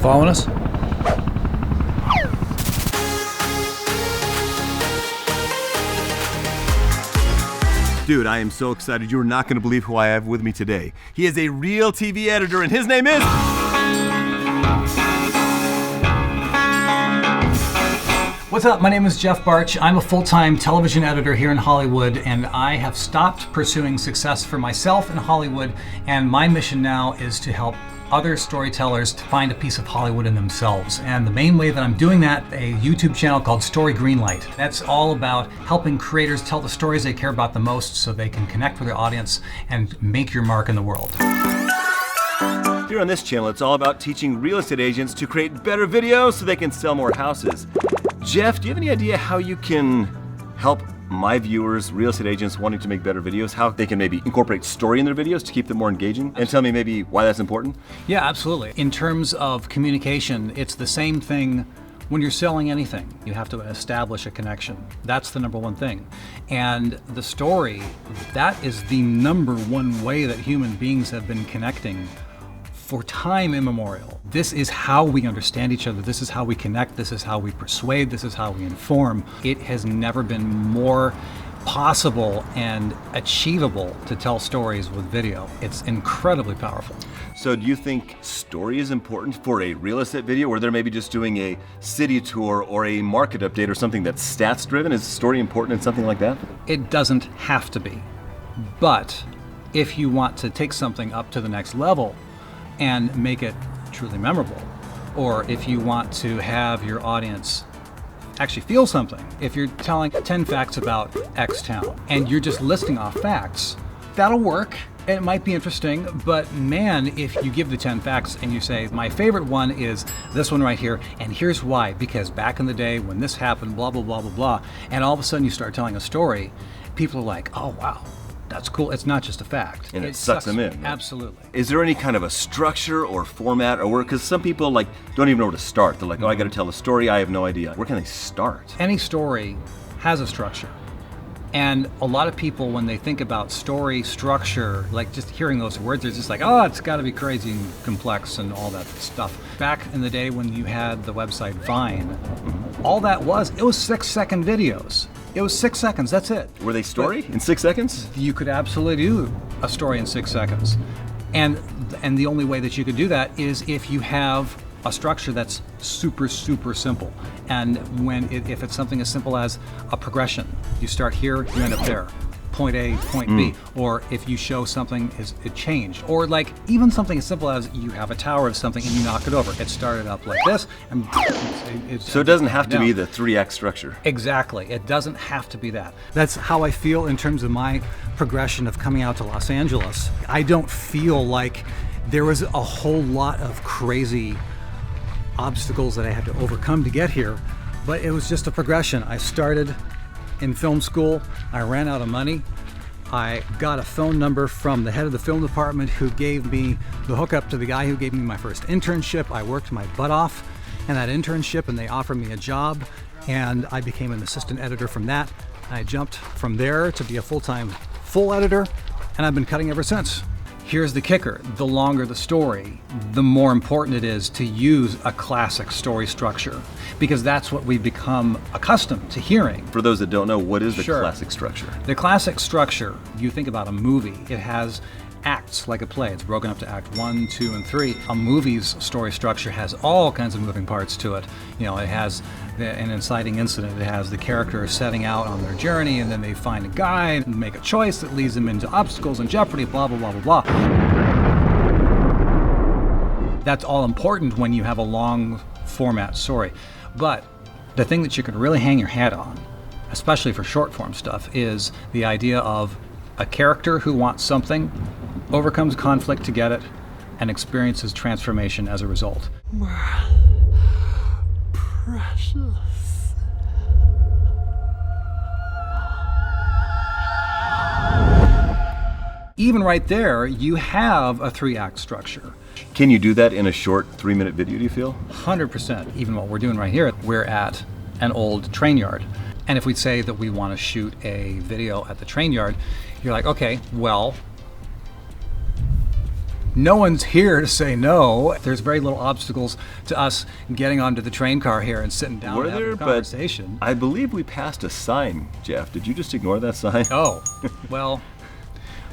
following us? Dude, I am so excited. You're not going to believe who I have with me today. He is a real TV editor, and his name is... What's up? My name is Jeff Bartsch. I'm a full-time television editor here in Hollywood, and I have stopped pursuing success for myself in Hollywood, and my mission now is to help other storytellers to find a piece of Hollywood in themselves. And the main way that I'm doing that, a YouTube channel called Greenlight. That's all about helping creators tell the stories they care about the most so they can connect with their audience and make your mark in the world. Here on this channel, it's all about teaching real estate agents to create better videos so they can sell more houses. Jeff, do you have any idea how you can help my viewers, real estate agents wanting to make better videos, how they can maybe incorporate story in their videos to keep them more engaging? And tell me maybe why that's important? Yeah, absolutely. In terms of communication, it's the same thing when you're selling anything. You have to establish a connection. That's the number one thing. And the story, that is the number one way that human beings have been connecting for time immemorial. This is how we understand each other. This is how we connect. This is how we persuade. This is how we inform. It has never been more possible and achievable to tell stories with video. It's incredibly powerful. So do you think story is important for a real estate video, or they're maybe just doing a city tour or a market update or something that's stats driven? Is story important in something like that? It doesn't have to be. But if you want to take something up to the next level and make it truly memorable, or if you want to have your audience actually feel something, if you're telling 10 facts about X town and you're just listing off facts, that'll work. It might be interesting, but man, if you give the 10 facts and you say, my favorite one is this one right here, and here's why, because back in the day when this happened, blah, blah, blah, blah, blah, and all of a sudden you start telling a story, people are like, oh wow, that's cool. It's not just a fact. And it sucks them in. Right? Absolutely. Is there any kind of a structure or format or work? Because some people don't even know where to start. They're like, oh, I got to tell a story. I have no idea. Where can they start? Any story has a structure. And a lot of people, when they think about story structure, like just hearing those words, they're just like, oh, it's got to be crazy and complex and all that stuff. Back in the day when you had the website Vine, all that was, it was 6-second videos. It was 6 seconds, that's it. Were they story in 6 seconds? You could absolutely do a story in 6 seconds. And the only way that you could do that is if you have a structure that's super, super simple. And if it's something as simple as a progression, you start here, you end up there. Point A, point B, or if you show something it changed, or like even something as simple as you have a tower of something and you knock it over. It started up like this, and so it doesn't have to be the 3-act structure. Exactly, it doesn't have to be that. That's how I feel in terms of my progression of coming out to Los Angeles. I don't feel like there was a whole lot of crazy obstacles that I had to overcome to get here, but it was just a progression. I started in film school, I ran out of money. I got a phone number from the head of the film department who gave me the hookup to the guy who gave me my first internship. I worked my butt off in that internship and they offered me a job, and I became an assistant editor from that. I jumped from there to be a full-time full editor, and I've been cutting ever since. Here's the kicker. The longer the story, the more important it is to use a classic story structure, because that's what we've become accustomed to hearing. For those that don't know, what is the classic structure? The classic structure, you think about a movie, it has acts like a play. It's broken up to act 1, 2, and 3. A movie's story structure has all kinds of moving parts to it. You know, it has an inciting incident. It has the character setting out on their journey, and then they find a guide and make a choice that leads them into obstacles and jeopardy, blah, blah, blah, blah, blah. That's all important when you have a long format story. But the thing that you can really hang your hat on, especially for short form stuff, is the idea of a character who wants something, overcomes conflict to get it, and experiences transformation as a result. Precious. Even right there, you have a 3-act structure. Can you do that in a short 3-minute video, do you feel? 100%. Even what we're doing right here, we're at an old train yard. And if we say that we want to shoot a video at the train yard, you're like, okay, well, No one's here to say no. There's very little obstacles to us getting onto the train car here and sitting down and having a conversation. I believe we passed a sign, Jeff. Did you just ignore that sign? Oh, well,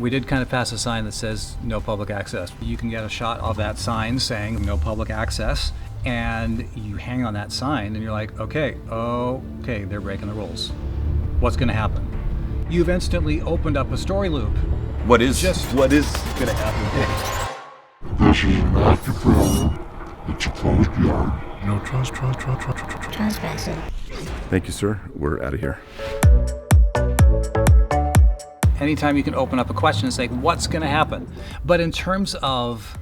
we did kind of pass a sign that says no public access. You can get a shot of that sign saying no public access, and you hang on that sign and you're like, okay, they're breaking the rules. What's going to happen? You've instantly opened up a story loop. What is going to happen? This is an active railroad. It's a closed yard. No trespassing. Thank you, sir. We're out of here. Anytime you can open up a question and say, what's going to happen? But in terms of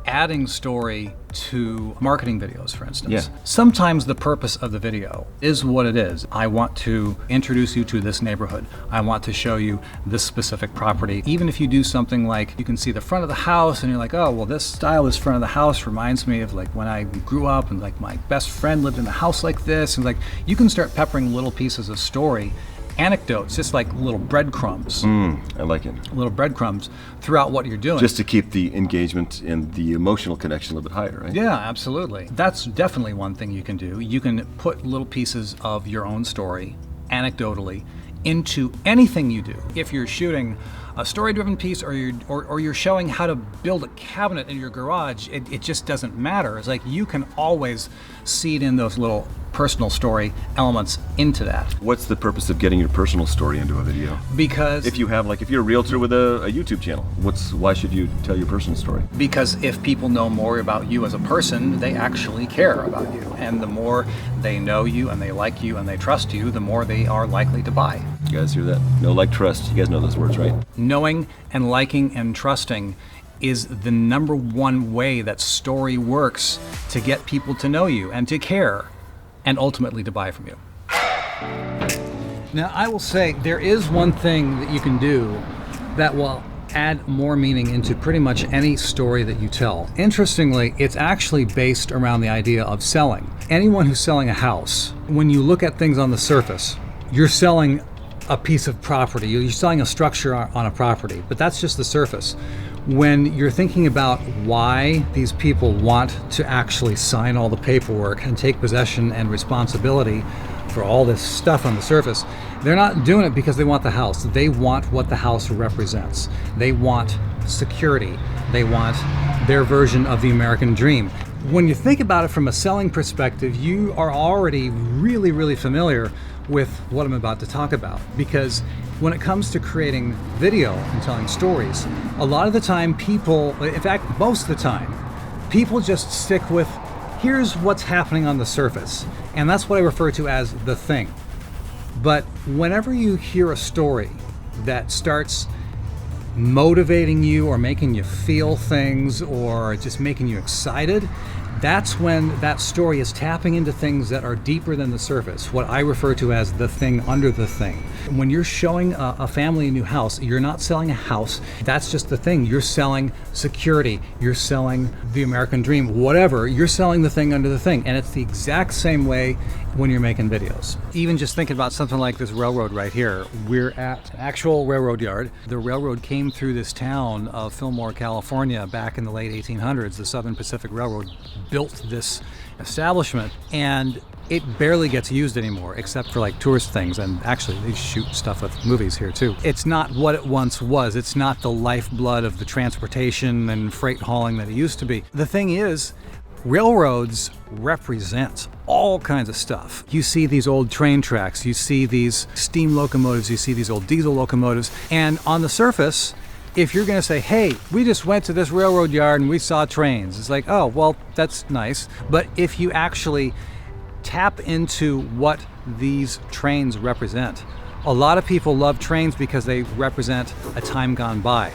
adding story to marketing videos, for instance, sometimes the purpose of the video is what it is. I want to introduce you to this neighborhood. I want to show you this specific property. Even if you do something like you can see the front of the house and you're like, oh, well, this style, this front of the house reminds me of like when I grew up and like my best friend lived in a house like this. And like you can start peppering little pieces of story, anecdotes, just like little breadcrumbs. I like it. Little breadcrumbs throughout what you're doing. Just to keep the engagement and the emotional connection a little bit higher, right? Yeah, absolutely. That's definitely one thing you can do. You can put little pieces of your own story, anecdotally, into anything you do. If you're shooting a story-driven piece or you're showing how to build a cabinet in your garage, it just doesn't matter. It's like you can always seed in those little personal story elements into that. What's the purpose of getting your personal story into a video? Because if you're a realtor with a YouTube channel, why should you tell your personal story? Because if people know more about you as a person, they actually care about you. And the more they know you and they like you and they trust you, the more they are likely to buy. You guys hear that? Know, like, trust. You guys know those words, right? Knowing and liking and trusting is the number one way that story works to get people to know you and to care and ultimately to buy from you. Now, I will say there is one thing that you can do that will add more meaning into pretty much any story that you tell. Interestingly, it's actually based around the idea of selling. Anyone who's selling a house, when you look at things on the surface, you're selling a piece of property. You're selling a structure on a property, but that's just the surface. When you're thinking about why these people want to actually sign all the paperwork and take possession and responsibility for all this stuff on the surface, they're not doing it because they want the house. They want what the house represents. They want security. They want their version of the American dream. When you think about it from a selling perspective, you are already really, really familiar with what I'm about to talk about, because when it comes to creating video and telling stories, a lot of the time people, in fact, most of the time, people just stick with, here's what's happening on the surface. And that's what I refer to as the thing. But whenever you hear a story that starts motivating you or making you feel things or just making you excited, that's when that story is tapping into things that are deeper than the surface, what I refer to as the thing under the thing. When you're showing a family a new house, you're not selling a house. That's just the thing. You're selling security. You're selling the American dream, whatever. You're selling the thing under the thing. And it's the exact same way when you're making videos. Even just thinking about something like this railroad right here. We're at an actual railroad yard. The railroad came through this town of Fillmore, California back in the late 1800s. The Southern Pacific Railroad built this establishment, and it barely gets used anymore except for like tourist things, and actually they shoot stuff with movies here too. It's not what it once was. It's not the lifeblood of the transportation and freight hauling that it used to be. The thing is, railroads represent all kinds of stuff. You see these old train tracks, you see these steam locomotives, you see these old diesel locomotives, and on the surface, if you're going to say, hey, we just went to this railroad yard and we saw trains, it's like, oh, well, that's nice. But if you actually tap into what these trains represent, a lot of people love trains because they represent a time gone by.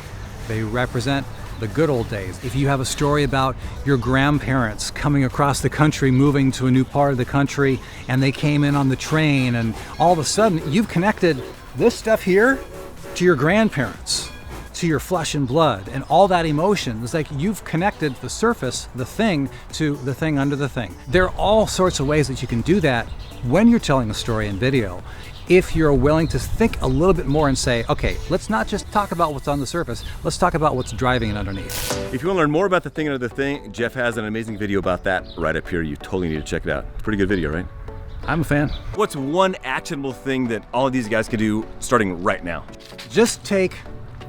They represent the good old days. If you have a story about your grandparents coming across the country, moving to a new part of the country, and they came in on the train, and all of a sudden you've connected this stuff here to your grandparents, to your flesh and blood, and all that emotion. It's like you've connected the surface, the thing, to the thing under the thing. There are all sorts of ways that you can do that when you're telling a story in video. if you're willing to think a little bit more and say, okay, let's not just talk about what's on the surface, let's talk about what's driving it underneath. If you want to learn more about the thing under the thing, Jeff has an amazing video about that right up here. You totally need to check it out. It's a pretty good video, right? I'm a fan. What's one actionable thing that all of these guys can do starting right now? Just take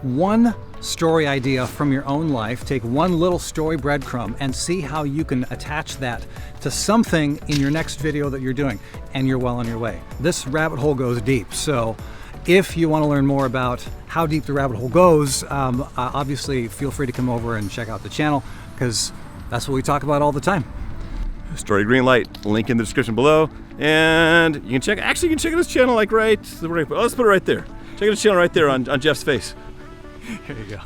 one story idea from your own life, take one little story breadcrumb and see how you can attach that to something in your next video that you're doing, and you're well on your way. This rabbit hole goes deep, so if you want to learn more about how deep the rabbit hole goes, obviously feel free to come over and check out the channel, because that's what we talk about all the time. Story Greenlight, link in the description below, and you can check out his channel like let's put it right there. Check out his channel right there on Jeff's face. Here you go.